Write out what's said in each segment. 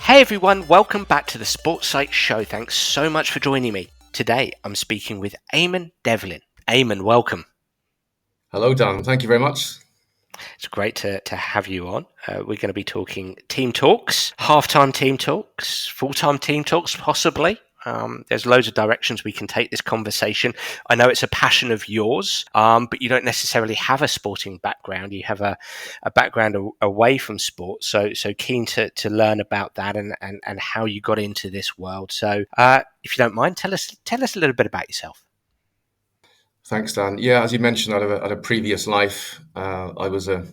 Hey everyone, welcome back to the Sports Site Show. Thanks so much for joining me. Today I'm speaking with Eamon Devlin. Eamon, welcome. Hello, Dan. Thank you very much. It's great to have you on. We're going to be talking team talks, half-time team talks, full-time team talks possibly. There's loads of directions we can take this conversation. I know it's a passion of yours, but you don't necessarily have a sporting background. You have a background away from sport. So keen to learn about that and how you got into this world. So if you don't mind, tell us a little bit about yourself. Thanks, Dan. Yeah, as you mentioned, at a previous life, I was a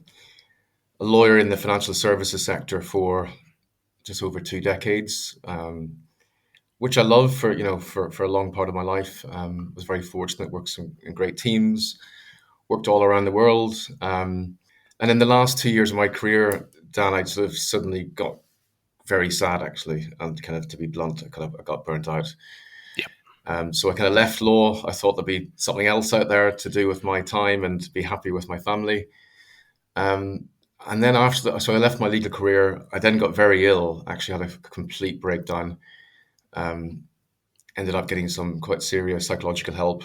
lawyer in the financial services sector for just over 2 decades. Which I love for a long part of my life. Was very fortunate, worked in great teams, worked all around the world. And in the last 2 years of my career, Dan, I sort of suddenly got very sad actually, and kind of, to be blunt, I got burnt out. Yeah. So I kind of left law. I thought there'd be something else out there to do with my time and be happy with my family. And then after that, so I left my legal career. I then got very ill. Actually, had a complete breakdown. Ended up getting some quite serious psychological help,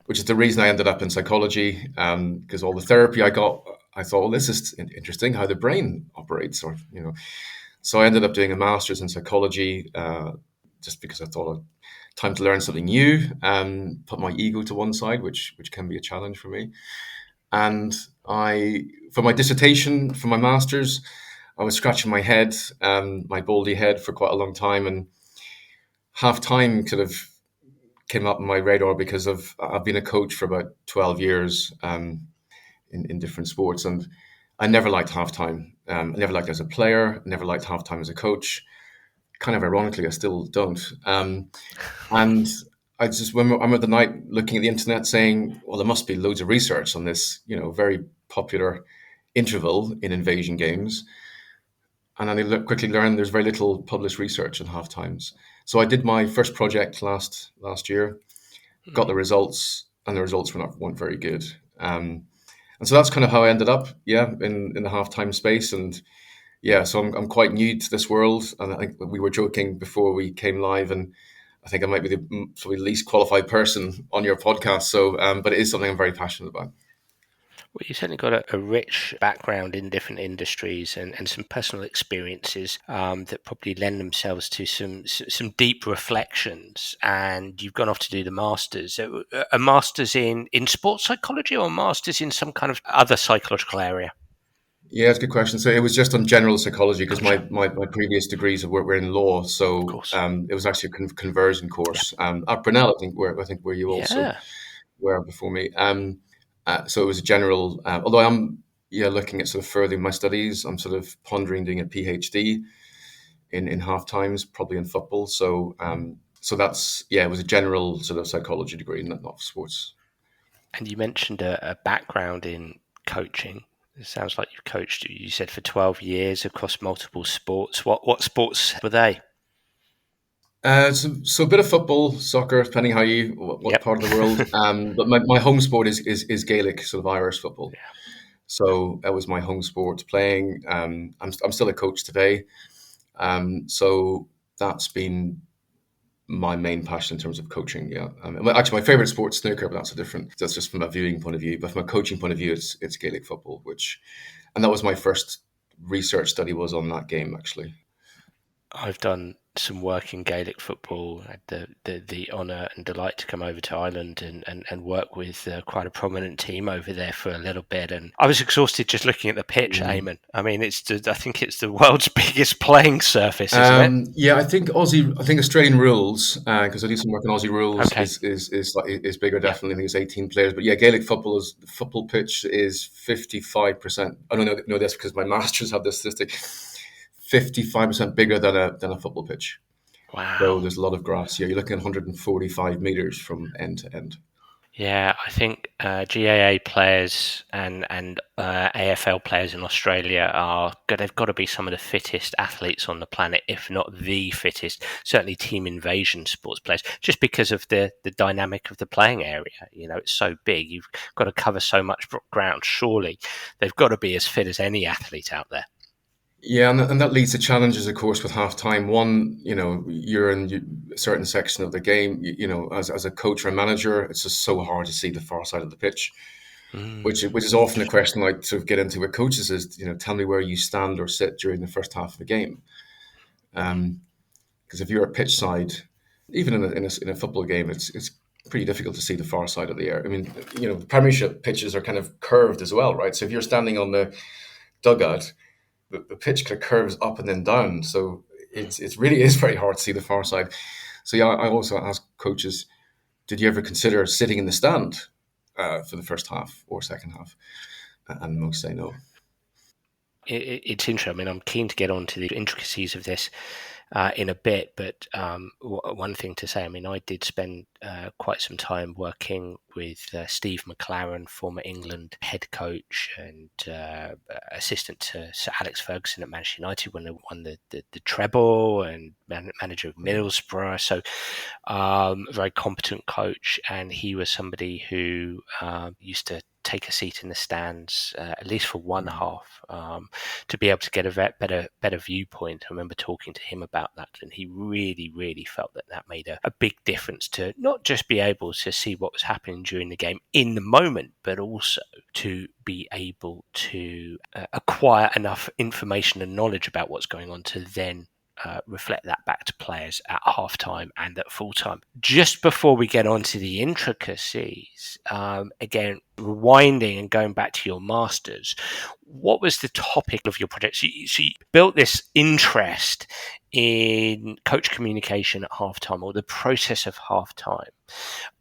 which is the reason I ended up in psychology, because all the therapy I got, I thought, well, this is interesting how the brain operates, So I ended up doing a master's in psychology, just because I thought time to learn something new, put my ego to one side, which can be a challenge for me. And for my dissertation, for my master's, I was scratching my head, my baldy head, for quite a long time, and half-time kind of came up on my radar because I've been a coach for about 12 years in different sports, and I never liked half-time. I never liked it as a player, never liked half-time as a coach. Kind of ironically, I still don't. And I just remember the night looking at the internet saying, well, there must be loads of research on this, very popular interval in invasion games. And then I quickly learned there's very little published research on half times. So I did my first project last year, got the results, and the results weren't very good. And so that's kind of how I ended up, in the halftime space. And so I'm quite new to this world. And I think we were joking before we came live, and I think I might be the probably least qualified person on your podcast. So, but it is something I'm very passionate about. Well, you've certainly got a rich background in different industries and some personal experiences that probably lend themselves to some deep reflections. And you've gone off to do the master's. A master's in sports psychology, or a master's in some kind of other psychological area? Yeah, it's a good question. So it was just on general psychology, because my previous degrees were in law. So it was actually a conversion course at Brunel, I think where you also were before me. So it was a general, although I'm looking at sort of furthering my studies. I'm sort of pondering doing a PhD in half times, probably in football. So that's, it was a general sort of psychology degree, not sports. And you mentioned a background in coaching. It sounds like you've coached, you said, for 12 years across multiple sports. What sports were they? So a bit of football, soccer, depending how what part of the world. But my home sport is Gaelic, sort of Irish football. Yeah. So that was my home sport playing. I'm still a coach today. So that's been my main passion in terms of coaching. Yeah. Actually, my favorite sport's snooker, but that's just from a viewing point of view. But from a coaching point of view, it's Gaelic football, and that was my first research study was on that game, actually. I've done some work in Gaelic football. I had the honour and delight to come over to Ireland and work with quite a prominent team over there for a little bit. And I was exhausted just looking at the pitch, Eamon. I mean, I think it's the world's biggest playing surface, isn't it? Yeah, I think Australian rules, because I do some work on Aussie rules, is bigger, definitely. I think it's 18 players. But yeah, Gaelic football pitch is 55%. I don't know this because my masters have this statistic. 55% bigger than a football pitch. Wow. So there's a lot of grass here. You're looking at 145 meters from end to end. Yeah, I think GAA players and AFL players in Australia they've got to be some of the fittest athletes on the planet, if not the fittest. Certainly, team invasion sports players, just because of the dynamic of the playing area. You know, it's so big. You've got to cover so much ground. Surely, they've got to be as fit as any athlete out there. Yeah, and that leads to challenges, of course, with half time. One, you're in a certain section of the game. As a coach or a manager, it's just so hard to see the far side of the pitch, which is often a question I sort of get into with coaches is, tell me where you stand or sit during the first half of the game. Because if you're at pitch side, even in a football game, it's pretty difficult to see the far side of the air. I mean, the Premiership pitches are kind of curved as well, right? So if you're standing on the dugout, the pitch kind of curves up and then down. So it's really is very hard to see the far side. So yeah, I also ask coaches, did you ever consider sitting in the stand for the first half or second half? And most say no. It's interesting. I mean, I'm keen to get on to the intricacies of this in a bit, but one thing to say, I mean, I did spend quite some time working with Steve McLaren, former England head coach and assistant to Sir Alex Ferguson at Manchester United when they won the treble, and manager of Middlesbrough. So a very competent coach, and he was somebody who used to take a seat in the stands at least for one half to be able to get a better viewpoint. I remember talking to him about that, and he really felt that made a big difference to not just be able to see what was happening during the game in the moment, but also to be able to acquire enough information and knowledge about what's going on to then reflect that back to players at half time and at full time. Just before we get on to the intricacies, again, rewinding and going back to your masters, what was the topic of your project? So you built this interest in coach communication at halftime, or the process of halftime.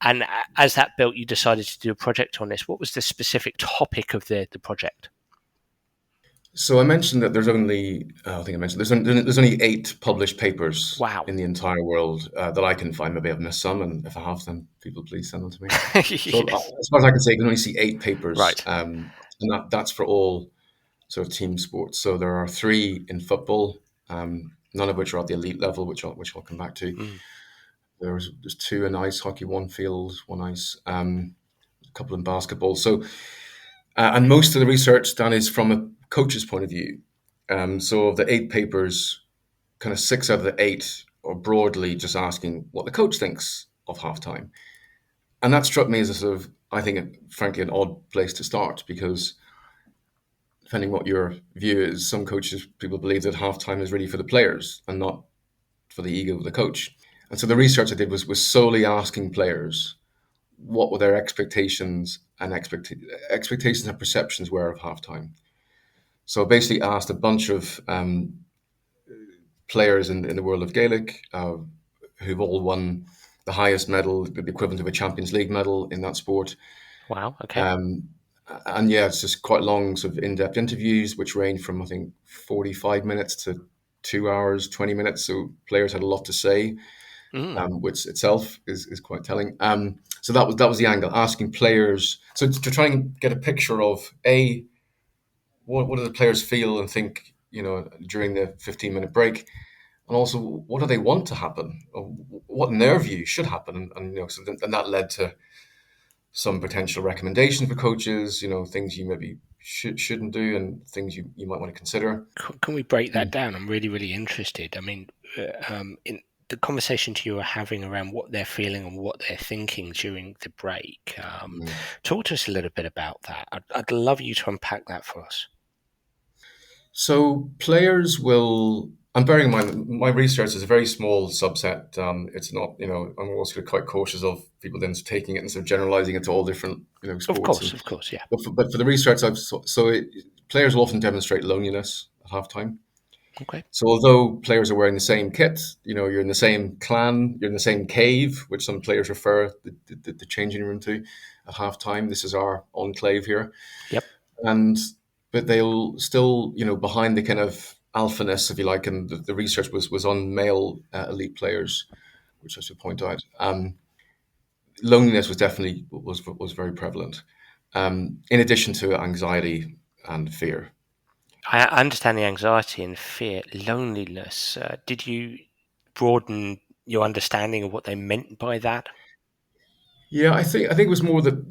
And as that built, you decided to do a project on this. What was the specific topic of the project? So I mentioned that there's only, I think I mentioned there's only 8 published papers Wow. in the entire world that I can find. Maybe I've missed some, and if I have, then people please send them to me. So Yes. as far as I can say, I can only see 8 papers, Right. and that's for all sort of team sports. So there are 3 in football, none of which are at the elite level, which I'll come back to. Mm. There's 2 in ice hockey, 1 field, 1 ice, a couple in basketball. So and most of the research done is from a coach's point of view. So of the 8 papers, kind of 6 out of the 8 are broadly just asking what the coach thinks of halftime. And that struck me as a sort of, I think, frankly, an odd place to start because depending what your view is, some coaches, people believe that halftime is really for the players and not for the ego of the coach. And so the research I did was solely asking players what were their expectations and expectations and perceptions were of halftime. So I basically asked a bunch of players in the world of Gaelic who've all won the highest medal, the equivalent of a Champions League medal in that sport. Wow. Okay. Um, and yeah, it's just quite long, sort of in-depth interviews, which range from I think 45 minutes to 2 hours, 20 minutes. So players had a lot to say, Mm. which itself is quite telling. So that was the angle, asking players. So to try and get a picture of what do the players feel and think, during the 15-minute break, and also what do they want to happen, or what in their view should happen, and that led to some potential recommendations for coaches, things you maybe shouldn't do and things you might want to consider. Can we break that down? I'm really interested. I mean, in the conversations you were having around what they're feeling and what they're thinking during the break, Mm. talk to us a little bit about that. I'd love you to unpack that for us. So players will, I'm bearing in mind my research is a very small subset. It's not, I'm also quite cautious of people then taking it and sort of generalizing it to all different, sports. Of course, yeah. But for the research players will often demonstrate loneliness at halftime. Okay. So although players are wearing the same kit, you're in the same clan, you're in the same cave, which some players refer the changing room to at halftime. This is our enclave here. Yep. And but they'll still, behind the kind of alphaness, if you like, and the research was on male elite players, which I should point out. loneliness was very prevalent. In addition to anxiety and fear. I understand the anxiety and fear, loneliness. Did you broaden your understanding of what they meant by that? Yeah, I think it was more that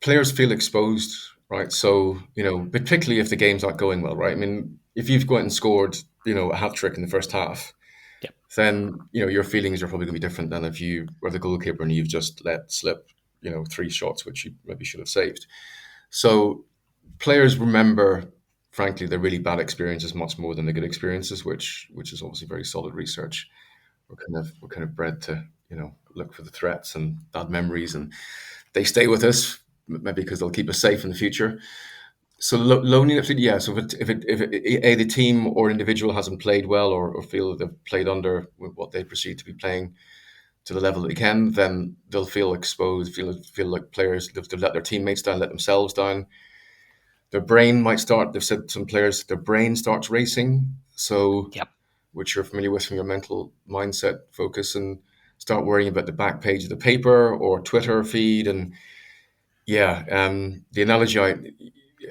players feel exposed, right? So, particularly if the game's not going well, right? I mean, if you've gone and scored, a hat trick in the first half, Yep. then your feelings are probably going to be different than if you were the goalkeeper and you've just let slip, three shots which you maybe should have saved. So players remember, frankly, the really bad experiences much more than the good experiences, which is obviously very solid research. We're kind of bred to look for the threats and bad memories, and they stay with us maybe because they'll keep us safe in the future. So loneliness, yeah. So if the team or individual hasn't played well, or feel that they've played under what they perceive to be playing to the level that they can, then they'll feel exposed, feel like players they've let their teammates down, let themselves down. Their brain might start. They've said some players their brain starts racing. So Yep. which you're familiar with from your mental mindset focus, and start worrying about the back page of the paper or Twitter feed. And yeah, the analogy I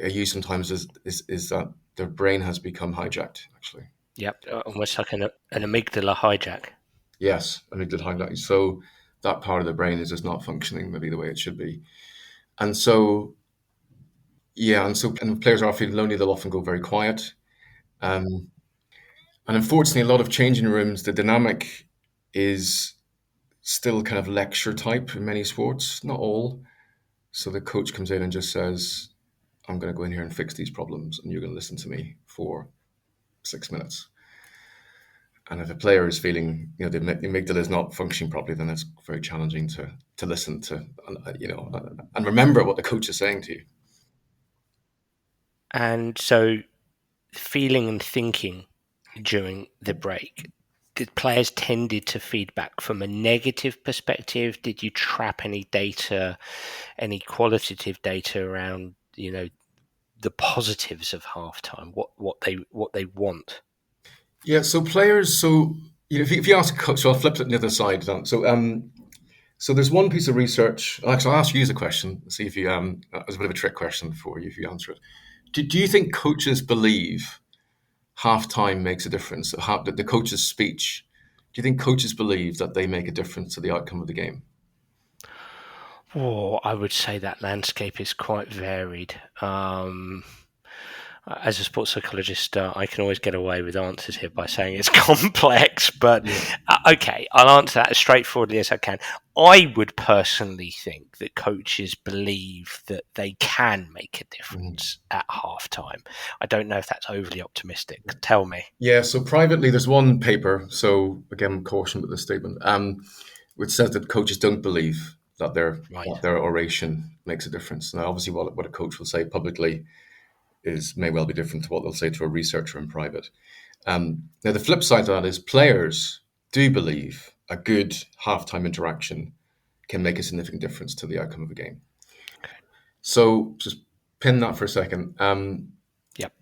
use sometimes is that their brain has become hijacked, actually. Yep. Almost like an amygdala hijack. Yes, amygdala hijacked. So that part of the brain is just not functioning maybe the way it should be. And so, yeah, and if players are feeling lonely, they'll often go very quiet. Um, and unfortunately, a lot of changing rooms, the dynamic is still kind of lecture type in many sports, not all. So the coach comes in and just says, I'm going to go in here and fix these problems, and you're going to listen to me for 6 minutes. And if a player is feeling, the amygdala is not functioning properly, then it's very challenging to listen to, and remember what the coach is saying to you. And so, feeling and thinking during the break, did players tended to feedback from a negative perspective? Did you trap any data, any qualitative data around, the positives of halftime, what they want? Yeah. So players. So if you ask a coach, so I'll flip it on the other side. So there's one piece of research. Actually, I'll ask you the question. See if you as a bit of a trick question for you if you answer it. Do you think coaches believe halftime makes a difference? The coach's speech. Do you think coaches believe that they make a difference to the outcome of the game? Oh, I would say that landscape is quite varied. As a sports psychologist, I can always get away with answers here by saying it's complex, but Yeah. okay, I'll answer that as straightforwardly as I can. I would personally think that coaches believe that they can make a Mhm. difference at halftime. I don't know if that's overly optimistic. Tell me. Yeah, so privately, there's one paper. So again, caution with this statement, which says that coaches don't believe that Right. their oration makes a difference. Now, obviously, what a coach will say publicly may well be different to what they'll say to a researcher in private. Now, the flip side to that is players do believe a good halftime interaction can make a significant difference to the outcome of a game. Okay. So just pin that for a second. Yep.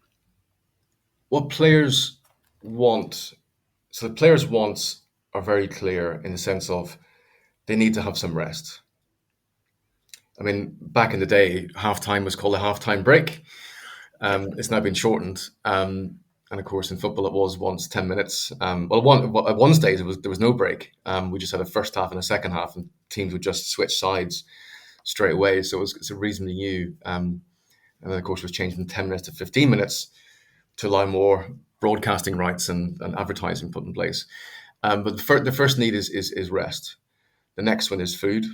What players want So the players' wants are very clear in the sense of they need to have some rest. I mean, back in the day, halftime was called a halftime break. Yep. It's now been shortened, and of course, in football, it was once 10 minutes. At one stage, there was no break. We just had a first half and a second half, and teams would just switch sides straight away. So it's a reasonably new. And then, of course, it was changed from 10 minutes to 15 minutes to allow more broadcasting rights and advertising put in place. But the first need is rest. The next one is food.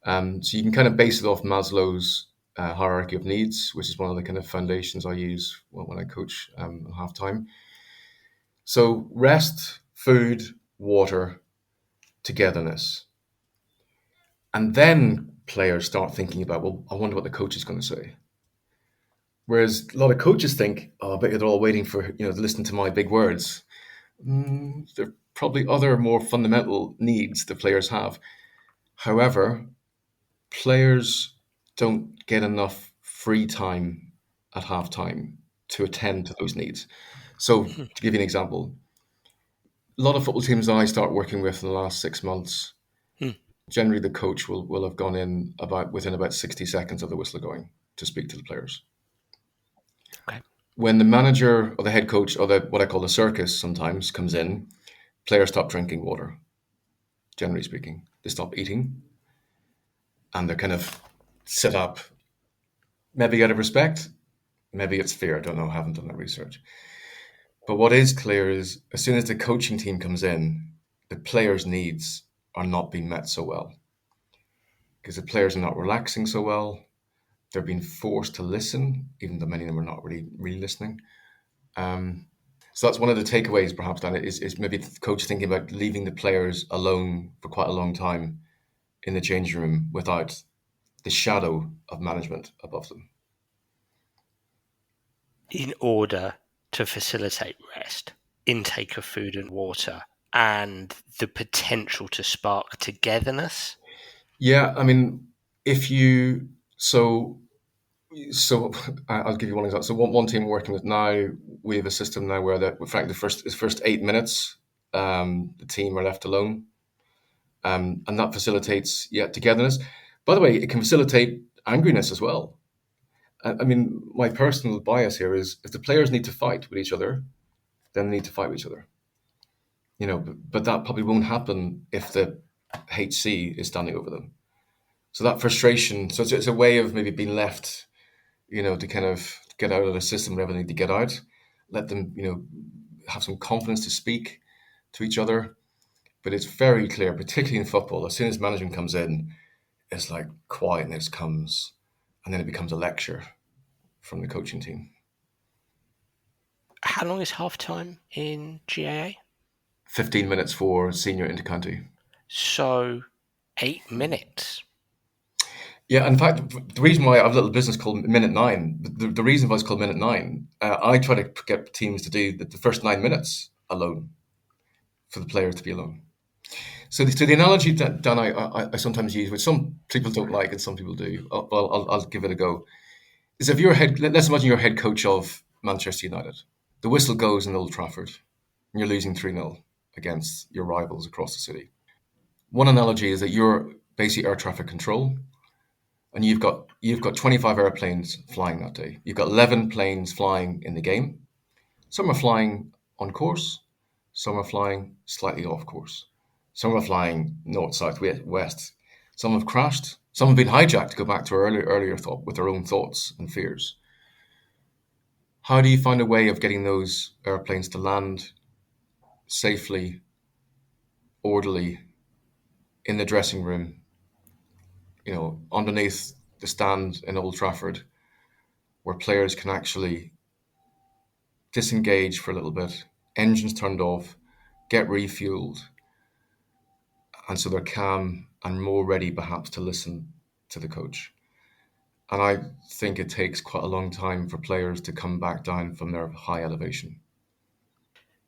So you can kind of base it off Maslow's hierarchy of needs, which is one of the kind of foundations I use when I coach at halftime. So rest, food, water, togetherness. And then players start thinking about, well, I wonder what the coach is going to say. Whereas a lot of coaches think, oh, I bet they're all waiting for, to listen to my big words. There are probably other more fundamental needs the players have. However, players don't get enough free time at halftime to attend to those needs. So, to give you an example, a lot of football teams I start working with in the last 6 months, Hmm. Generally, the coach will have gone in within about 60 seconds of the whistle going to speak to the players. Okay. When the manager or the head coach or what I call the circus sometimes comes in, players stop drinking water. Generally speaking, they stop eating, and they're kind of sit up, maybe out of respect, maybe it's fear. I don't know. I haven't done that research. But what is clear is as soon as the coaching team comes in, the players' needs are not being met so well because the players are not relaxing so well. They're being forced to listen, even though many of them are not really listening. Um, so that's one of the takeaways, perhaps, Dan, is maybe the coach thinking about leaving the players alone for quite a long time in the changing room without the shadow of management above them. In order to facilitate rest, intake of food and water, and the potential to spark togetherness. Yeah, I mean, if you so I'll give you one example. So one team we're working with now, we have a system now where in fact the first 8 minutes, the team are left alone, and that facilitates togetherness. By the way, it can facilitate angriness as well. I mean, my personal bias here is if the players need to fight with each other, then they need to fight with each other. But that probably won't happen if the HC is standing over them. So that frustration, so it's a way of maybe being left, to kind of get out of the system whenever they need to get out. Let them, have some confidence to speak to each other. But it's very clear, particularly in football, as soon as management comes in, it's like quietness comes, and then it becomes a lecture from the coaching team. How long is half time in GAA? 15 minutes for senior intercounty. So 8 minutes. Yeah, in fact, the reason why I have a little business called Minute Nine, the reason why it's called Minute Nine, I try to get teams to do the first 9 minutes alone, for the players to be alone. So the analogy that Dan I sometimes use, which some people don't like and some people do, I'll give it a go, is if let's imagine you're head coach of Manchester United. The whistle goes in Old Trafford, and you're losing 3-0 against your rivals across the city. One analogy is that you're basically air traffic control, and you've got 25 airplanes flying that day. You've got 11 planes flying in the game. Some are flying on course, some are flying slightly off course. Some are flying north, south, west. Some have crashed. Some have been hijacked, to go back to our earlier thought, with their own thoughts and fears. How do you find a way of getting those airplanes to land safely, orderly, in the dressing room, underneath the stand in Old Trafford, where players can actually disengage for a little bit, engines turned off, get refueled, and so they're calm and more ready perhaps to listen to the coach. And I think it takes quite a long time for players to come back down from their high elevation.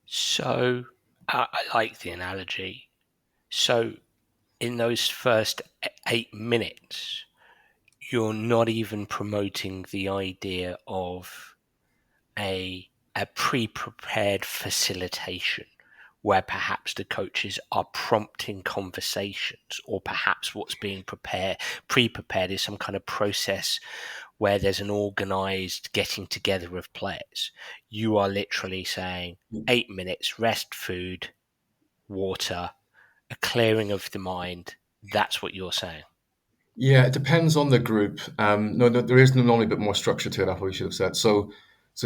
So I like the analogy. So in those first 8 minutes, you're not even promoting the idea of a pre-prepared facilitation where perhaps the coaches are prompting conversations, or perhaps what's being pre-prepared is some kind of process where there's an organized getting together of players. You are literally saying 8 minutes, rest, food, water, a clearing of the mind. That's what you're saying. Yeah, it depends on the group. No, there is normally a bit more structure to it. I probably should have said so.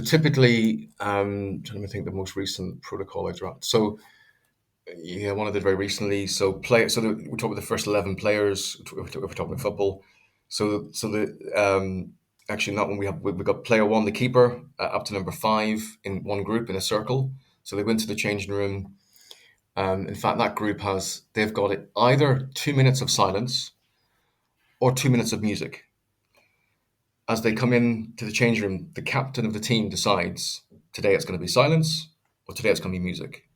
Typically, trying to think the most recent protocol I dropped. So, yeah, one I did very recently. So, we're talking about the first 11 players. If we're talking about football, actually not when we've got player one, the keeper, up to number 5 in one group in a circle. So they went to the changing room. In fact, that group they've got it either 2 minutes of silence or 2 minutes of music. As they come in to the change room, the captain of the team decides today it's going to be silence or today it's going to be music.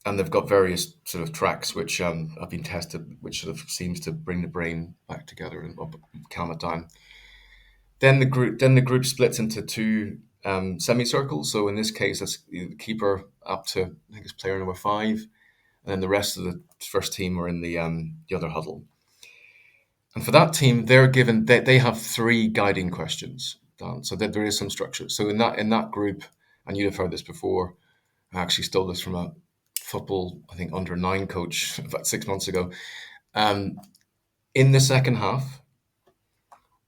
And they've got various sort of tracks which have been tested, which sort of seems to bring the brain back together and calm it down. Then the group splits into two semicircles. So in this case, it's the keeper up to, I think it's player number 5, and then the rest of the first team are in the other huddle. And for that team, they have three guiding questions, Dan. So there is some structure. So in that group, and you'd have heard this before, I actually stole this from a football, I think, under-9 coach about 6 months ago. In the second half,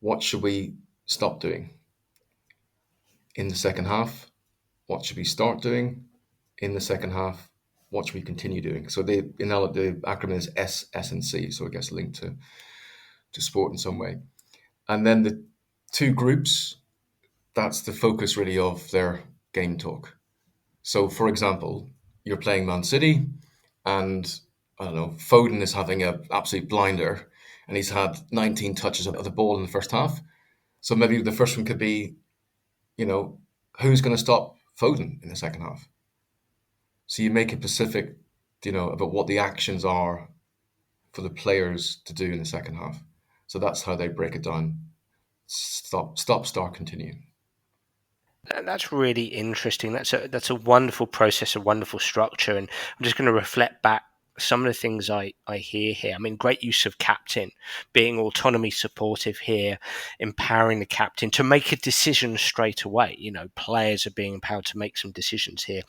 what should we stop doing? In the second half, what should we start doing? In the second half, what should we continue doing? So the acronym is S and C, so it gets linked to sport in some way. And then the two groups, that's the focus really of their game talk. So, for example, you're playing Man City, and I don't know, Foden is having an absolute blinder, and he's had 19 touches of the ball in the first half. So maybe the first one could be, who's going to stop Foden in the second half? So you make it specific, about what the actions are for the players to do in the second half. So that's how they break it down. Stop, start, continue. And that's really interesting. That's a wonderful process, a wonderful structure. And I'm just going to reflect back some of the things I hear here. I mean, great use of captain, being autonomy supportive here, empowering the captain to make a decision straight away. Players are being empowered to make some decisions here.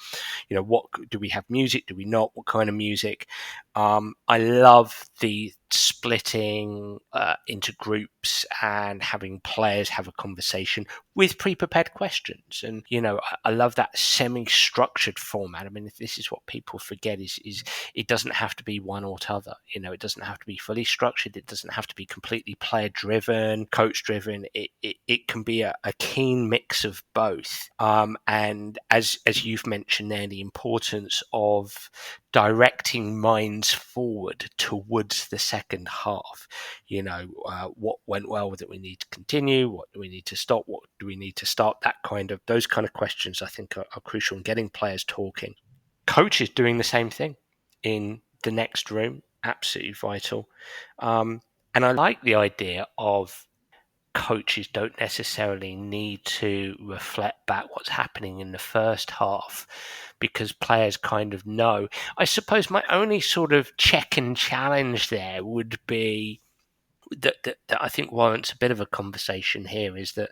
What do we have music? Do we not? What kind of music? I love the splitting into groups and having players have a conversation with pre-prepared questions. And, I love that semi-structured format. I mean, if this is what people forget is it doesn't have to be one or t'other. It doesn't have to be fully structured. It doesn't have to be completely player-driven, coach-driven. It can be a keen mix of both. And as you've mentioned there, the importance of directing minds forward towards the second half. What went well that we need to continue, what do we need to stop, what do we need to start, those kind of questions I think are crucial in getting players talking. Coaches doing the same thing in the next room, absolutely vital. And I like the idea of coaches don't necessarily need to reflect back what's happening in the first half because players kind of know. I suppose my only sort of check and challenge there would be that I think warrants a bit of a conversation here is that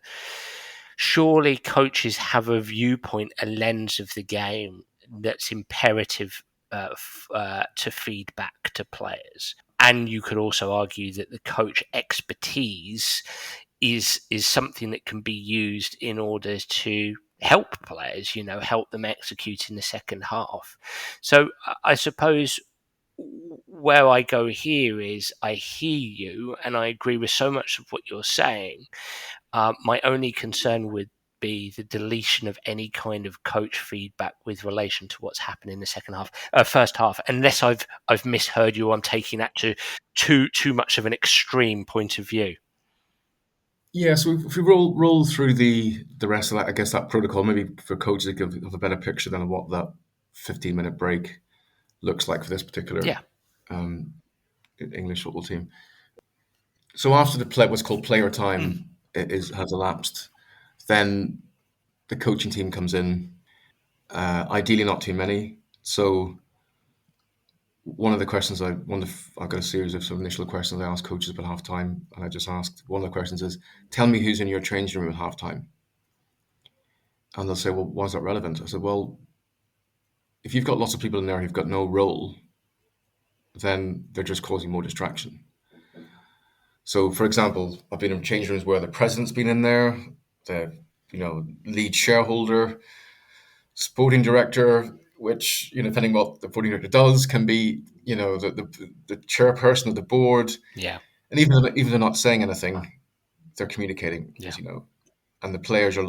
surely coaches have a viewpoint, a lens of the game that's imperative to feed back to players. And you could also argue that the coach expertise is something that can be used in order to help players, help them execute in the second half. So I suppose where I go here is I hear you and I agree with so much of what you're saying. My only concern would be the deletion of any kind of coach feedback with relation to what's happened in the first half, unless I've misheard you. I'm taking that to too much of an extreme point of view. Yeah, so if we roll through the rest of that, I guess that protocol, maybe for coaches to give a better picture than what that 15-minute break looks like for this particular English football team. So after what's called player time has elapsed, then the coaching team comes in. Ideally, not too many. So one of the questions I've got a series of sort of initial questions I ask coaches about halftime, and I just asked one of the questions is, "Tell me who's in your changing room at halftime." And they'll say, "Well, why is that relevant?" I said, "Well, if you've got lots of people in there who've got no role, then they're just causing more distraction." So, for example, I've been in change rooms where the president's been in there, the lead shareholder, sporting director, which depending what the sporting director does, can be the chairperson of the board. Yeah, and even if they're not saying anything, they're communicating, yeah. as you know, and the players are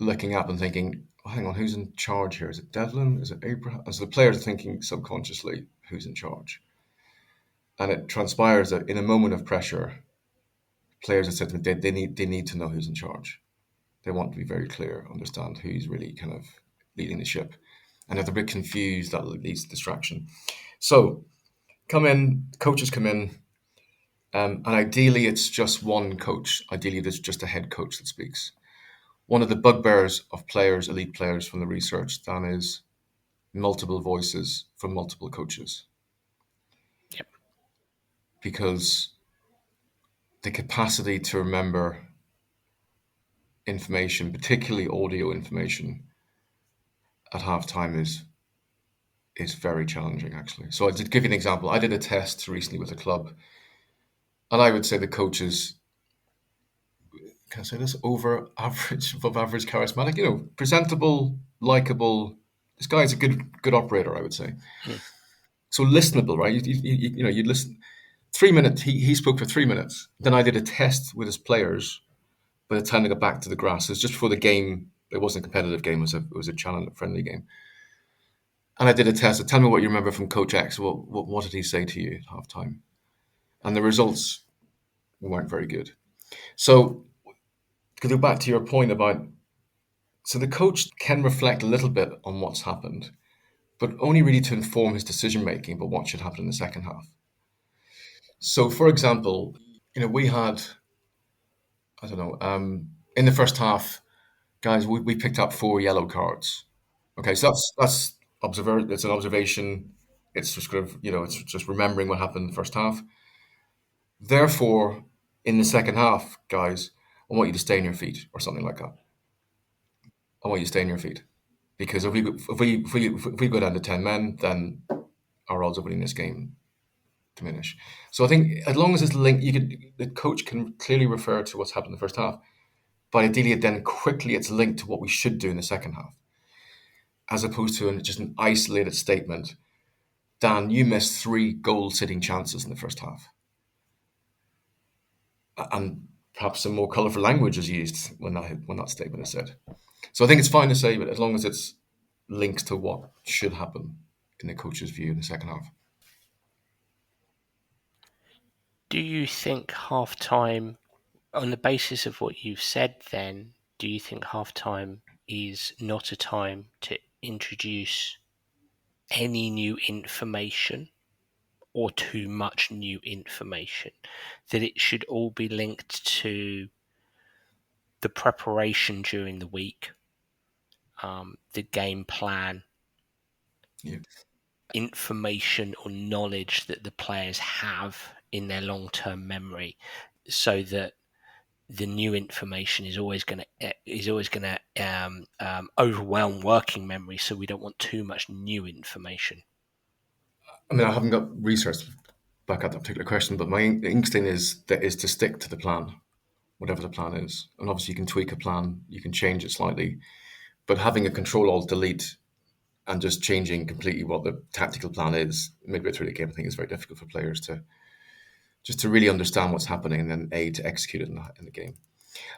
looking up and thinking, oh, "Hang on, who's in charge here? Is it Devlin? Is it Abraham?" And so the players are thinking subconsciously, "Who's in charge?" And it transpires that in a moment of pressure, players have said to me they need to know who's in charge. They want to be very clear, understand who's really kind of leading the ship. And if they're a bit confused, that leads to distraction. So coaches come in, and ideally it's just one coach. Ideally there's just a head coach that speaks. One of the bugbears of players, elite players from the research, Dan, is multiple voices from multiple coaches, Yep. because the capacity to remember information, particularly audio information, at halftime is very challenging, actually. So I did give you an example. I did a test recently with a club, and I would say the coaches, can I say this, over average, above average charismatic, presentable, likable. This guy's a good operator, I would say. Mm. So listenable, right? You'd listen. 3 minutes. He spoke for 3 minutes. Then I did a test with his players. By the time they got back to the grass, it was just before the game. It wasn't a competitive game. It was a challenge, friendly game. And I did a test. Tell me what you remember from Coach X. What did he say to you at halftime? And the results weren't very good. So to go back to your point about, so the coach can reflect a little bit on what's happened, but only really to inform his decision making about what should happen in the second half. So, for example, we had, I don't know, in the first half, guys, we picked up 4 yellow cards. Okay, so it's an observation. It's just kind of, it's just remembering what happened in the first half. Therefore, in the second half, guys, I want you to stay on your feet or something like that. I want you to stay on your feet, because if we go down to 10 men, then our odds of winning this game diminish. So I think as long as it's linked, the coach can clearly refer to what's happened in the first half, but ideally then quickly it's linked to what we should do in the second half, as opposed to just an isolated statement. Dan, you missed 3 goal-sitting chances in the first half, and perhaps some more colourful language is used when that statement is said. So I think it's fine to say, but as long as it's linked to what should happen in the coach's view in the second half. Do you think halftime, on the basis of what you've said then, do you think halftime is not a time to introduce any new information or too much new information? That it should all be linked to the preparation during the week, the game plan, Yeah. information or knowledge that the players have in their long-term memory, so that the new information is always going to overwhelm working memory. So we don't want too much new information. I mean, I haven't got research back at that particular question, but my instinct is to stick to the plan, whatever the plan is. And obviously, you can tweak a plan, you can change it slightly, but having a Control-Alt-Delete and just changing completely what the tactical plan is midway through the game, I think is very difficult for players to really understand what's happening and then to execute it in the game.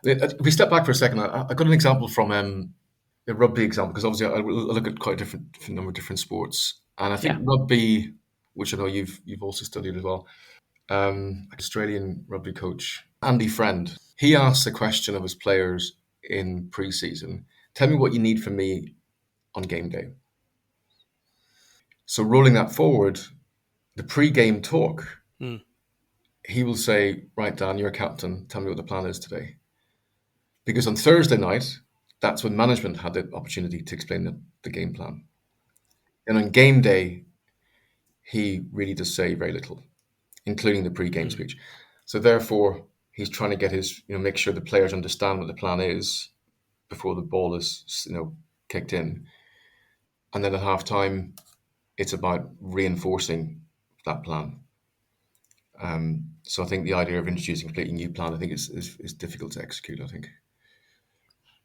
If we step back for a second, I got an example from a rugby example, because obviously I look at quite a different number of different sports, and I think Yeah. rugby, which I know you've also studied as well. Australian rugby coach Andy Friend, he asked the question of his players in pre-season: "Tell me what you need from me on game day." So rolling that forward, the pre-game talk, Mm. he will say, "Right, Dan, you're a captain. Tell me what the plan is today." Because on Thursday night, that's when management had the opportunity to explain the game plan. And on game day, he really does say very little, including the pre-game Mm. speech. So therefore, he's trying to get make sure the players understand what the plan is before the ball is, kicked in. And then at halftime, it's about reinforcing that plan. So I think the idea of introducing a completely new plan, I think is difficult to execute, I think.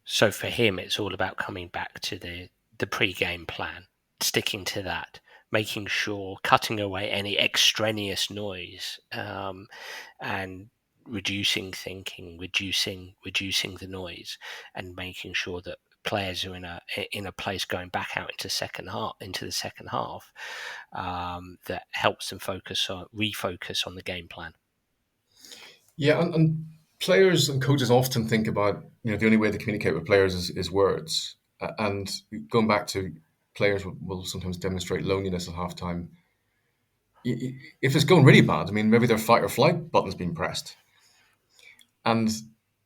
So for him, it's all about coming back to the pre-game plan, sticking to that, making sure, cutting away any extraneous noise, and reducing thinking, reducing the noise, and making sure that players are in a place going back out into the second half, that helps them refocus on the game plan. Yeah, and players and coaches often think about, the only way to communicate with players is words. And going back to, players will sometimes demonstrate loneliness at halftime. If it's going really bad, I mean, maybe their fight or flight button's been pressed. And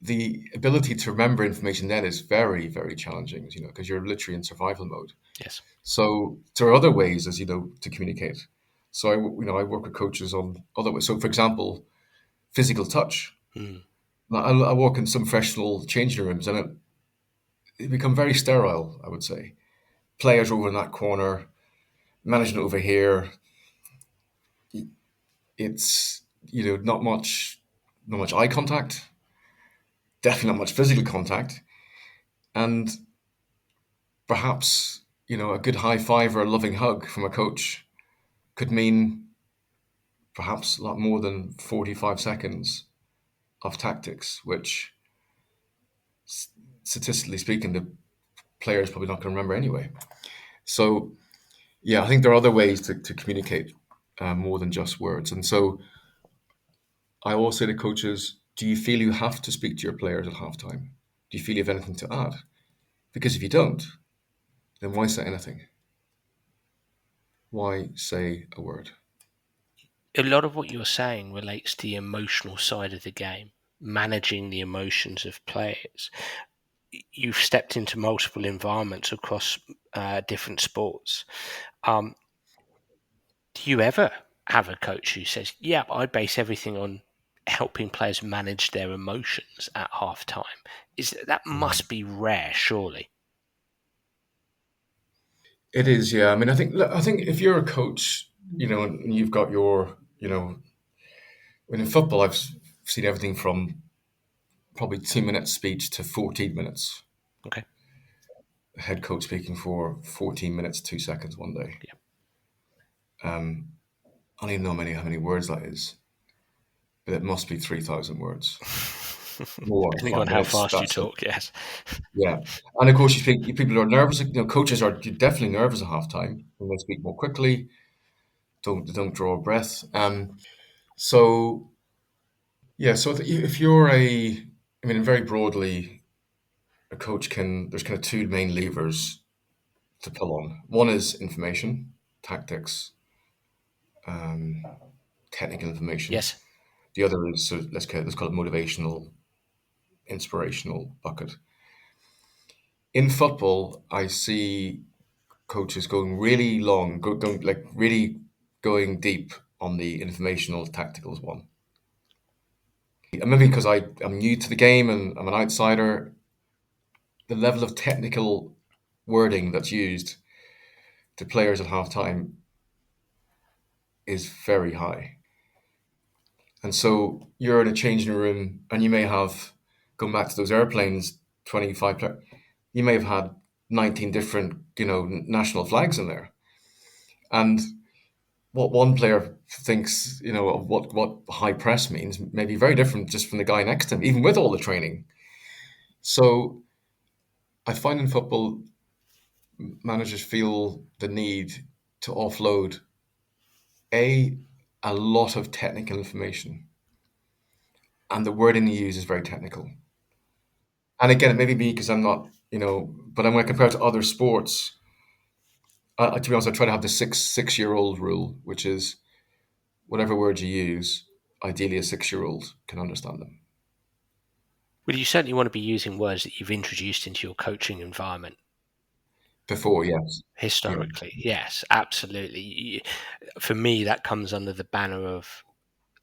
the ability to remember information then is very, very challenging, because you're literally in survival mode. Yes. So there are other ways, as you know, to communicate. So I work with coaches on other ways. So, for example, physical touch. Mm. Now, I walk in some professional changing rooms, and it become very sterile, I would say. Players over in that corner, management over here. It's not much eye contact, definitely not much physical contact, and perhaps a good high five or a loving hug from a coach could mean perhaps a lot more than 45 seconds of tactics, which statistically speaking, the player is probably not going to remember anyway. So, yeah, I think there are other ways to communicate more than just words. And so I always say to coaches, do you feel you have to speak to your players at halftime? Do you feel you have anything to add? Because if you don't, then why say anything? Why say a word? A lot of what you're saying relates to the emotional side of the game, managing the emotions of players. You've stepped into multiple environments across different sports. Um, do you ever have a coach who says, yeah, I base everything on helping players manage their emotions at halftime? That Mhm. must be rare, surely. It is, yeah. I mean, I think if you're a coach, and you've got in football, I've seen everything from probably 2 minute speech to 14 minutes. Okay. A head coach speaking for 14 minutes, 2 seconds one day. Yeah. I don't even know how many words that is, but it must be 3,000 words. More, Depending on 5 minutes. how fast you That's it. talk, yes. Yeah. And of course, people are nervous. Coaches are definitely nervous at halftime when they speak more quickly. Don't draw a breath. So yeah. So if you're I mean, very broadly, a coach there's kind of two main levers to pull on. One is information, tactics, um, technical information. Yes. The other is let's call it motivational, inspirational bucket. In football, I see coaches going really long, going like really going deep on the informational tacticals one. And maybe because I'm new to the game and I'm an outsider, the level of technical wording that's used to players at halftime is very high. And so you're in a changing room and you may have, going back to those airplanes, 25, you may have had 19 different, national flags in there. And what one player thinks, of what high press means may be very different just from the guy next to him, even with all the training. So I find in football, managers feel the need to offload a a lot of technical information, and the wording you use is very technical. And again, it may be me because I'm not, but when I compare it to other sports, to be honest, I try to have the six-year old rule, which is whatever words you use, ideally a 6-year old can understand them. Well, you certainly want to be using words that you've introduced into your coaching environment Before, yes, yeah, historically. Yes, absolutely. For me, that comes under the banner of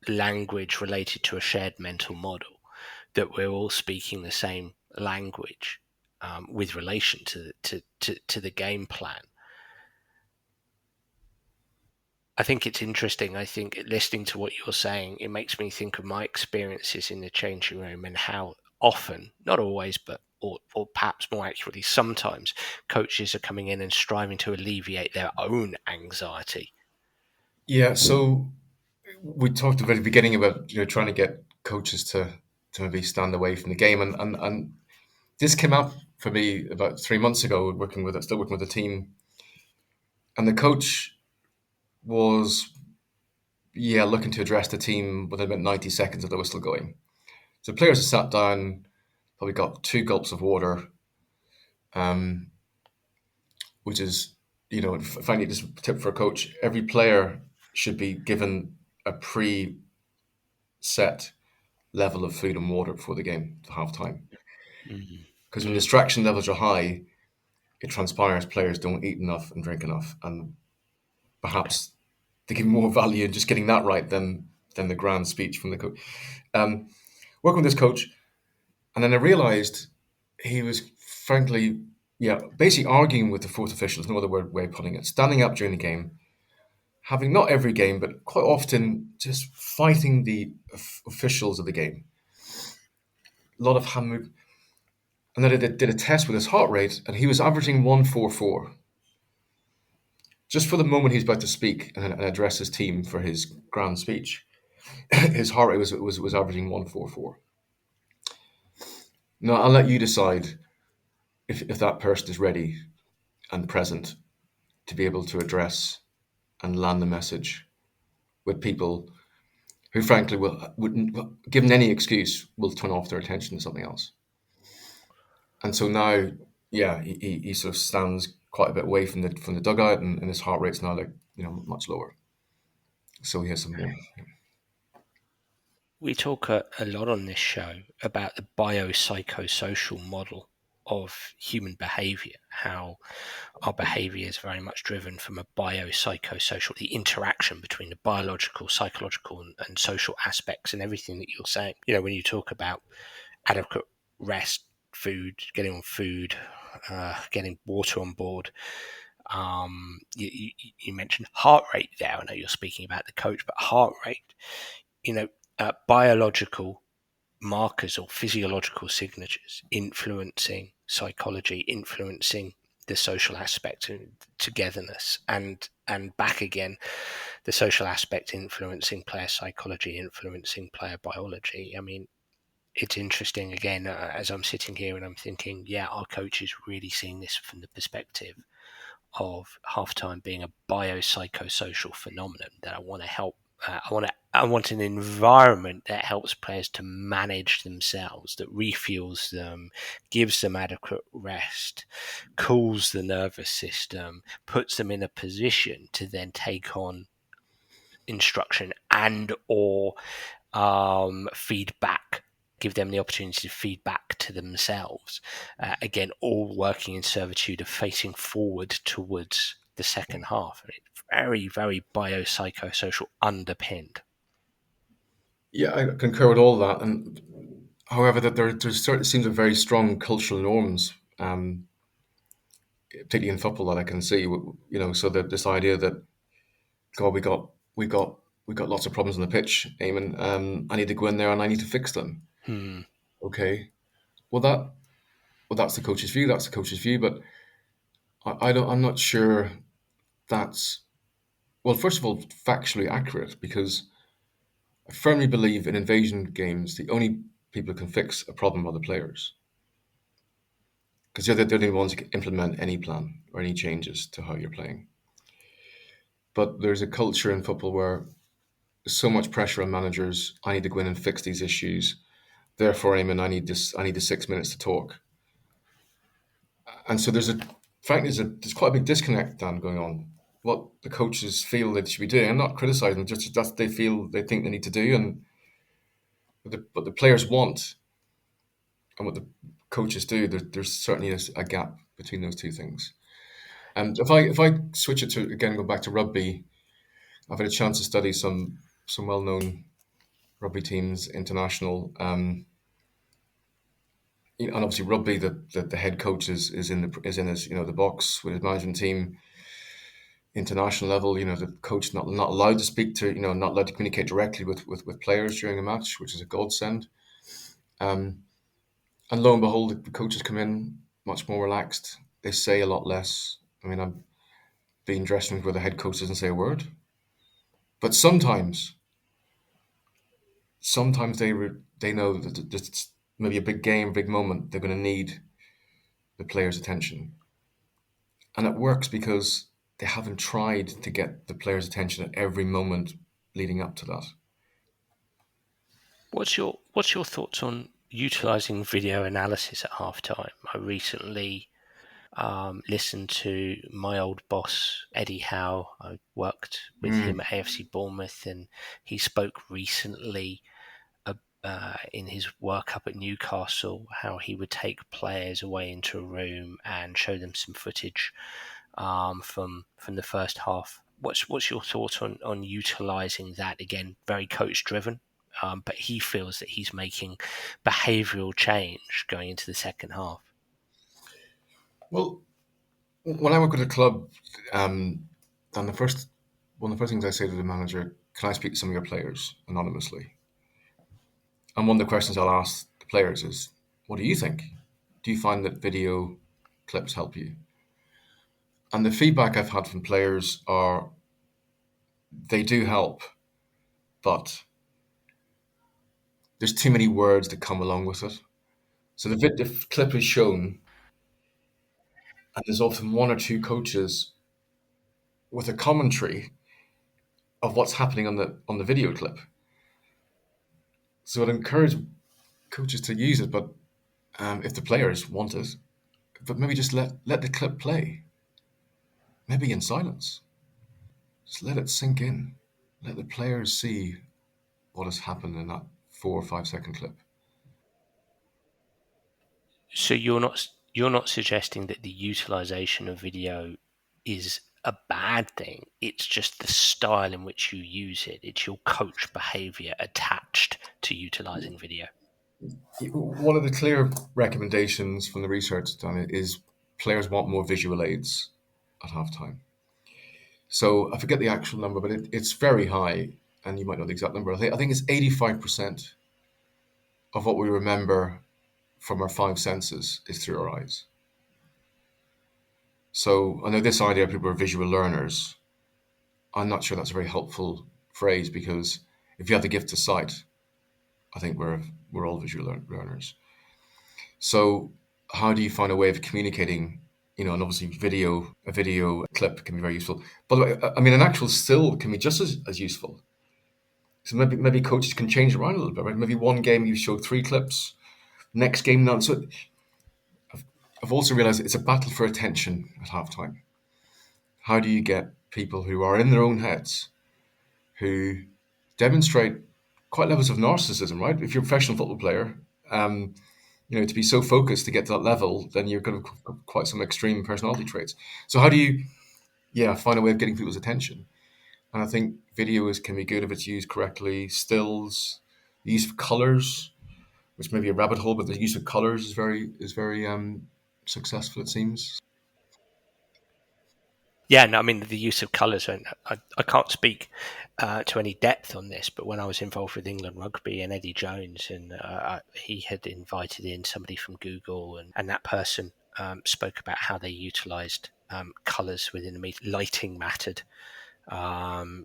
language related to a shared mental model, that we're all speaking the same language with relation to the game plan. I think it's interesting. I think listening to what you're saying, it makes me think of my experiences in the changing room and how often, not always, but or perhaps more accurately, sometimes coaches are coming in and striving to alleviate their own anxiety. yeah. So we talked at the very beginning about trying to get coaches to maybe stand away from the game, and this came up for me about 3 months ago, still working with a team, and the coach was looking to address the team within about 90 seconds of the whistle going. So players have sat down, probably got two gulps of water, um, which is, finally, just a tip for a coach. Every player should be given a pre-set level of food and water before the game to half time. Mm. Because when Mm. distraction levels are high, it transpires players don't eat enough and drink enough, and perhaps they give more value in just getting that right than the grand speech from the coach. Um, Working with this coach, and then I realised he was frankly, yeah, basically arguing with the fourth official. There's no other way of putting it. Standing up during the game, having not every game, but quite often just fighting the officials of the game. A lot of hand move. And then I did a test with his heart rate, and he was averaging 144. Just for the moment he's about to speak and address his team for his grand speech, his heart rate was averaging 144. Now, I'll let you decide if that person is ready and present to be able to address and land the message with people who, frankly, wouldn't, given any excuse, will turn off their attention to something else. And so now, yeah, he sort of stands quite a bit away from the dugout, and his heart rate's now like much lower. So he has some more. We talk a lot on this show about the biopsychosocial model of human behavior, how our behavior is very much driven from a biopsychosocial, the interaction between the biological, psychological, and social aspects and everything that you're saying. When you talk about adequate rest, food, getting on food, getting water on board. You mentioned heart rate there. I know you're speaking about the coach, but heart rate, biological markers or physiological signatures influencing psychology, influencing the social aspect and togetherness, and back again, the social aspect influencing player psychology, influencing player biology. I mean, it's interesting again, as I'm sitting here and I'm thinking, yeah, our coach is really seeing this from the perspective of halftime being a biopsychosocial phenomenon that I want to help. I want an environment that helps players to manage themselves, that refuels them, gives them adequate rest, cools the nervous system, puts them in a position to then take on instruction and or feedback, give them the opportunity to feed back to themselves. Again, all working in servitude of facing forward towards the second half. It's very, very biopsychosocial underpinned. Yeah, I concur with all that. And however, that there certainly seems a very strong cultural norms, particularly in football, that I can see. So that this idea that God, we got we got lots of problems on the pitch, Eamon. I need to go in there and I need to fix them. Hmm. Okay, well that's the coach's view. That's the coach's view, but I don't. I'm not sure that's well. First of all, factually accurate, because I firmly believe in invasion games, the only people who can fix a problem are the players, because they're the only ones who can implement any plan or any changes to how you're playing. But there's a culture in football where there's so much pressure on managers. I need to go in and fix these issues. Therefore, Eamon, I need this. I need the 6 minutes to talk. And so frankly, there's quite a big disconnect, Dan, going on. What the coaches feel they should be doing. I'm not criticizing them, just that they think they need to do, and what the players want and what the coaches do. There's certainly a gap between those two things. And if I switch it to again, go back to rugby, I've had a chance to study some well-known rugby teams, international. And obviously rugby, the head coach is in his the box with his management team. International level, the coach not allowed to speak to not allowed to communicate directly with players during a match, which is a godsend. Um, and lo and behold, the coaches come in much more relaxed. They say a lot less. I mean, I've been dressing rooms where the head coach doesn't say a word, but sometimes they know that it's maybe a big game, big moment. They're going to need the players' attention. And it works because they haven't tried to get the players' attention at every moment leading up to that. What's your thoughts on utilizing video analysis at halftime? I recently listened to my old boss Eddie Howe. I worked with him Mm, at AFC Bournemouth, and he spoke recently in his work up at Newcastle, how he would take players away into a room and show them some footage from the first half. What's your thoughts on utilising that? Again, very coach driven, but he feels that he's making behavioural change going into the second half. Well, when I work with a club, then one of the first things I say to the manager, can I speak to some of your players anonymously? And one of the questions I'll ask the players is, what do you think? Do you find that video clips help you? And the feedback I've had from players are they do help, but there's too many words that come along with it. So the clip is shown, and there's often one or two coaches with a commentary of what's happening on the video clip. So I'd encourage coaches to use it, but if the players want it, but maybe just let the clip play, maybe in silence. Just let it sink in. Let the players see what has happened in that 4 or 5 second clip. So you're not suggesting that the utilisation of video is a bad thing. It's just the style in which you use it. It's your coach behaviour attached to utilising video. One of the clear recommendations from the research done is players want more visual aids at halftime. So I forget the actual number, but it's very high, and you might know the exact number. I think it's 85% of what we remember from our five senses is through our eyes. So I know this idea people are visual learners. I'm not sure that's a very helpful phrase, because if you have the gift of sight, I think we're all visual learners. So how do you find a way of communicating? And obviously a video clip can be very useful. By the way, I mean, an actual still can be just as useful. So maybe coaches can change it around a little bit, right? Maybe one game you showed 3 clips, next game none. So I've also realized it's a battle for attention at halftime. How do you get people who are in their own heads, who demonstrate quite levels of narcissism, right? If you're a professional football player, to be so focused to get to that level, then you're going to have quite some extreme personality traits. So how do you, find a way of getting people's attention? And I think videos can be good if it's used correctly. Stills, the use of colors, which may be a rabbit hole, but the use of colors is very successful, it seems. Yeah, no, I mean, the use of colours, and I can't speak to any depth on this, but when I was involved with England Rugby and Eddie Jones, and he had invited in somebody from Google, and that person spoke about how they utilised colours within the meeting. Lighting mattered.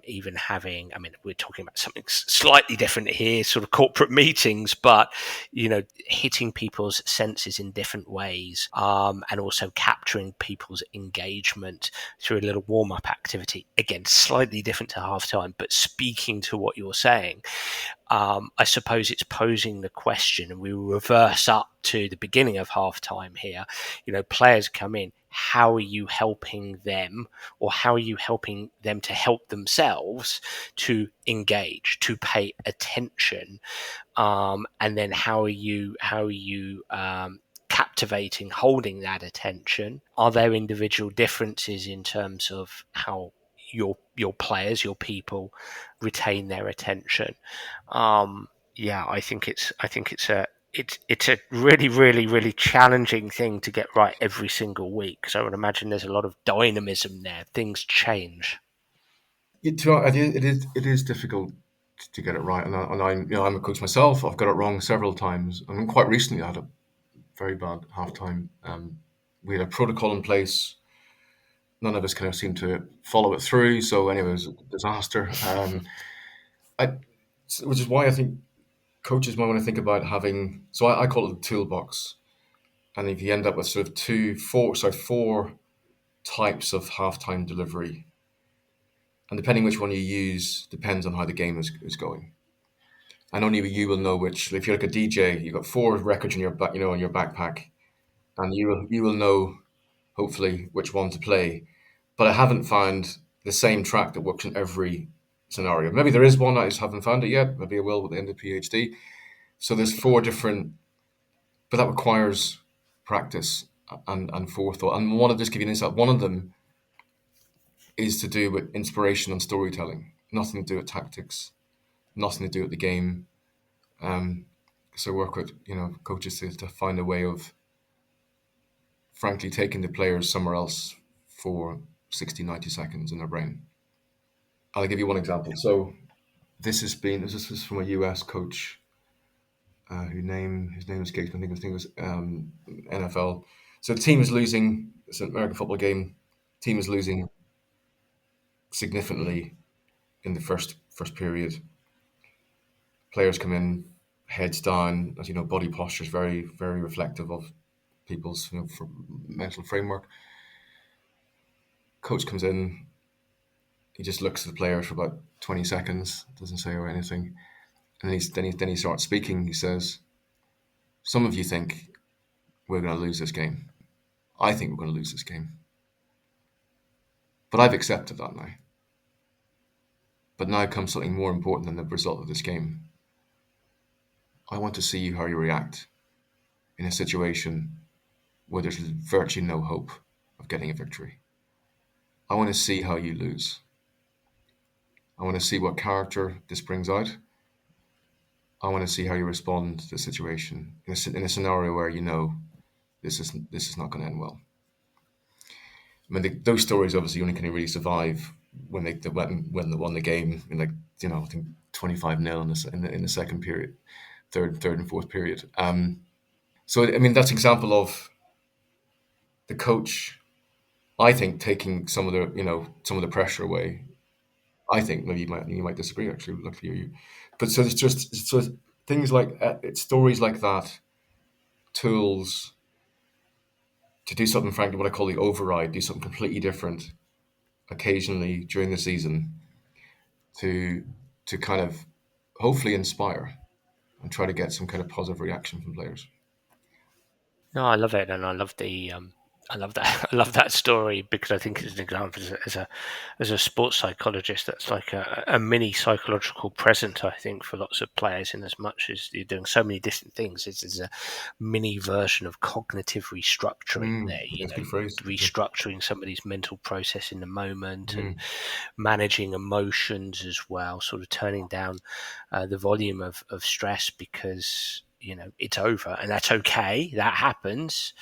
Even having, I mean, we're talking about something slightly different here, sort of corporate meetings, but hitting people's senses in different ways, and also capturing people's engagement through a little warm-up activity. Again, slightly different to halftime, but speaking to what you're saying. I suppose it's posing the question, and we will reverse up to the beginning of halftime here. Players come in. How are you helping them, or how are you helping them to help themselves to engage, to pay attention, and then how are you captivating, holding that attention? Are there individual differences in terms of how your players, your people, retain their attention? I think it's a really, really, really challenging thing to get right every single week. So I would imagine there's a lot of dynamism there. Things change. It is difficult to get it right, and I'm a coach myself. I've got it wrong several times, and quite recently I had a very bad halftime. We had a protocol in place. None of us kind of seemed to follow it through. So anyway, it was a disaster. Which is why I think coaches might want to think about having. So I call it the toolbox, and if you end up with sort of four types of halftime delivery, and depending which one you use depends on how the game is going. And only you will know which. If you're like a DJ, you've got 4 records in your in your backpack, and you will know hopefully which one to play. But I haven't found the same track that works in every scenario. Maybe there is one, I just haven't found it yet. Maybe I will at the end of PhD. So there's four different, but that requires practice and forethought. And I want to just give you an insight. One of them is to do with inspiration and storytelling, nothing to do with tactics, nothing to do with the game. So work with coaches to find a way of frankly taking the players somewhere else for 60, 90 seconds in their brain. I'll give you one example. So this is from a US coach his name escapes me. I think his name was NFL. So the team is losing. It's an American football game. Team is losing significantly in the first period. Players come in, heads down. As you know, body posture is very very reflective of people's mental framework. Coach comes in. He just looks at the players for about 20 seconds. Doesn't say or anything, and then he starts speaking. He says, "Some of you think we're going to lose this game. I think we're going to lose this game. But I've accepted that now. But now comes something more important than the result of this game. I want to see how you react in a situation where there's virtually no hope of getting a victory. I want to see how you lose. I want to see what character this brings out. I want to see how you respond to the situation in a scenario where this is not going to end well." I mean, those stories obviously only can really survive when they won the game in I think 25-0 in the second period, third and fourth period. So I mean that's an example of the coach, I think, taking some of the pressure away. I think maybe you might disagree actually. Luckily you, but so it's just things like it's stories like that, tools to do something frankly what I call the override, do something completely different occasionally during the season to kind of hopefully inspire and try to get some kind of positive reaction from players. No, I love it, and I love that. I love that story because I think it's an example as a sports psychologist. That's like a mini psychological present. I think for lots of players, in as much as you're doing so many different things, this is a mini version of cognitive restructuring. There, That's a good phrase. restructuring somebody's mental process in the moment and Mm, managing emotions as well. Sort of turning down the volume of stress because it's over and that's okay. That happens.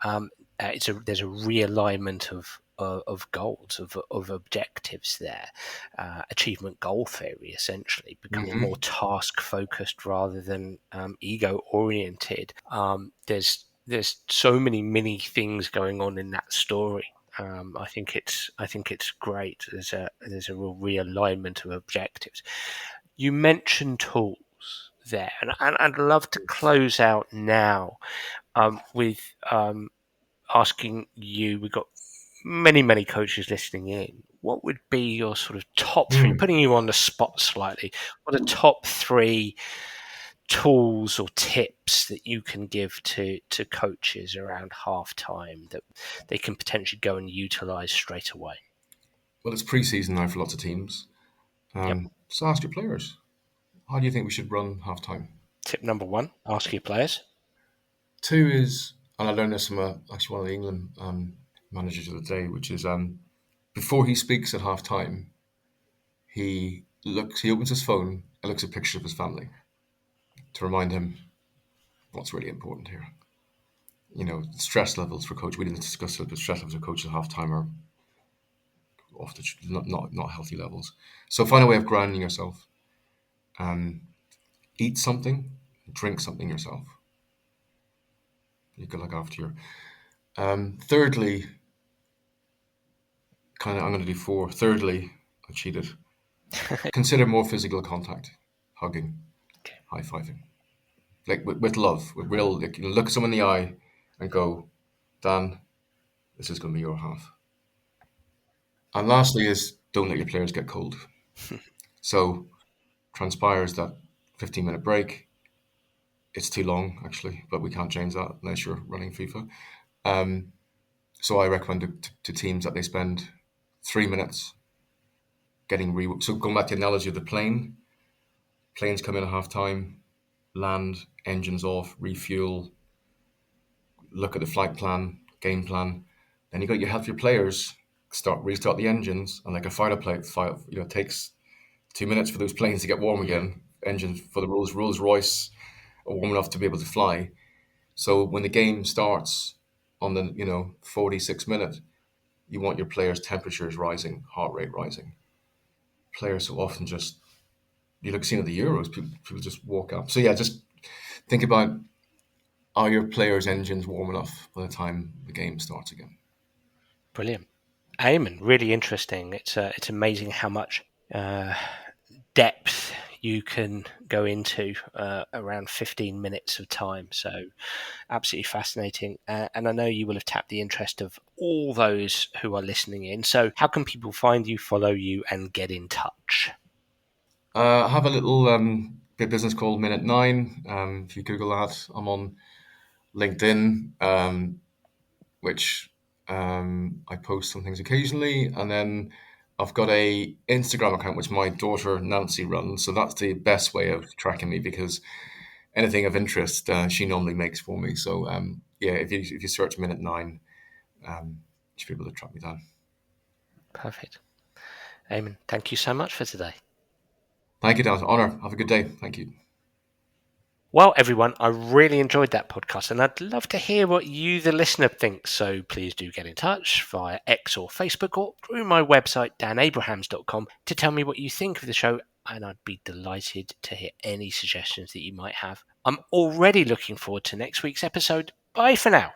There's a realignment of goals, of objectives there. Achievement goal theory, essentially becoming more task focused rather than ego oriented. There's so many things going on in that story. I think it's great. There's a real realignment of objectives. You mentioned tools there, and I'd love to close out now with asking you. We've got many coaches listening in. What would be your sort of top three? mm. Putting you on the spot slightly. What are top three tools or tips that you can give to coaches around half time that they can potentially go and utilize straight away? Well, it's pre-season now for lots of teams. Yep. So ask your players, how do you think we should run half time? Tip number one: ask your players. Two is, and I learned this from actually one of the England managers of the day, which is before he speaks at half time, he opens his phone and looks at pictures of his family to remind him what's really important here. Stress levels for coach. We didn't discuss it, but stress levels for coaches at half time are often not healthy levels. So find a way of grounding yourself. Eat something, drink something yourself. You can look after your. Thirdly, I'm going to do four. Thirdly, I cheated. Consider more physical contact, hugging, Okay. high fiving, like with love, with real. Like, look someone in the eye and go, Dan, this is going to be your half. And lastly is don't let your players get cold. So transpires that 15-minute break. It's too long actually, but we can't change that unless you're running FIFA. So I recommend to teams that they spend 3 minutes getting re. So going back to the analogy of the plane, planes come in at half time. land, engines off, refuel, look at the flight plan, game plan. Then you have your players restart the engines, and like a fighter plane, it takes 2 minutes for those planes to get warm again. Engines for the Rolls Royce are warm enough to be able to fly. So when the game starts on the 46 minute, you want your players' temperatures rising, heart rate rising. Players so often just you look seen at the Euros, people just walk up. So yeah, just think about, are your players' engines warm enough by the time the game starts again? Brilliant. Eamon, really interesting. It's amazing how much depth you can go into around 15 minutes of time. So absolutely fascinating. And I know you will have tapped the interest of all those who are listening in. So how can people find you, follow you, and get in touch? I have a little business called Minute Nine. If you Google that, I'm on LinkedIn, which I post some things occasionally, and then I've got a Instagram account which my daughter Nancy runs. So that's the best way of tracking me, because anything of interest she normally makes for me. So yeah, if you search Minute Nine, you should be able to track me down. Perfect. Eamon, thank you so much for today. Thank you, Dan. Honor. Have a good day. Thank you. Well, everyone, I really enjoyed that podcast, and I'd love to hear what you, the listener, think. So please do get in touch via X or Facebook or through my website, danabrahams.com, to tell me what you think of the show, and I'd be delighted to hear any suggestions that you might have. I'm already looking forward to next week's episode. Bye for now.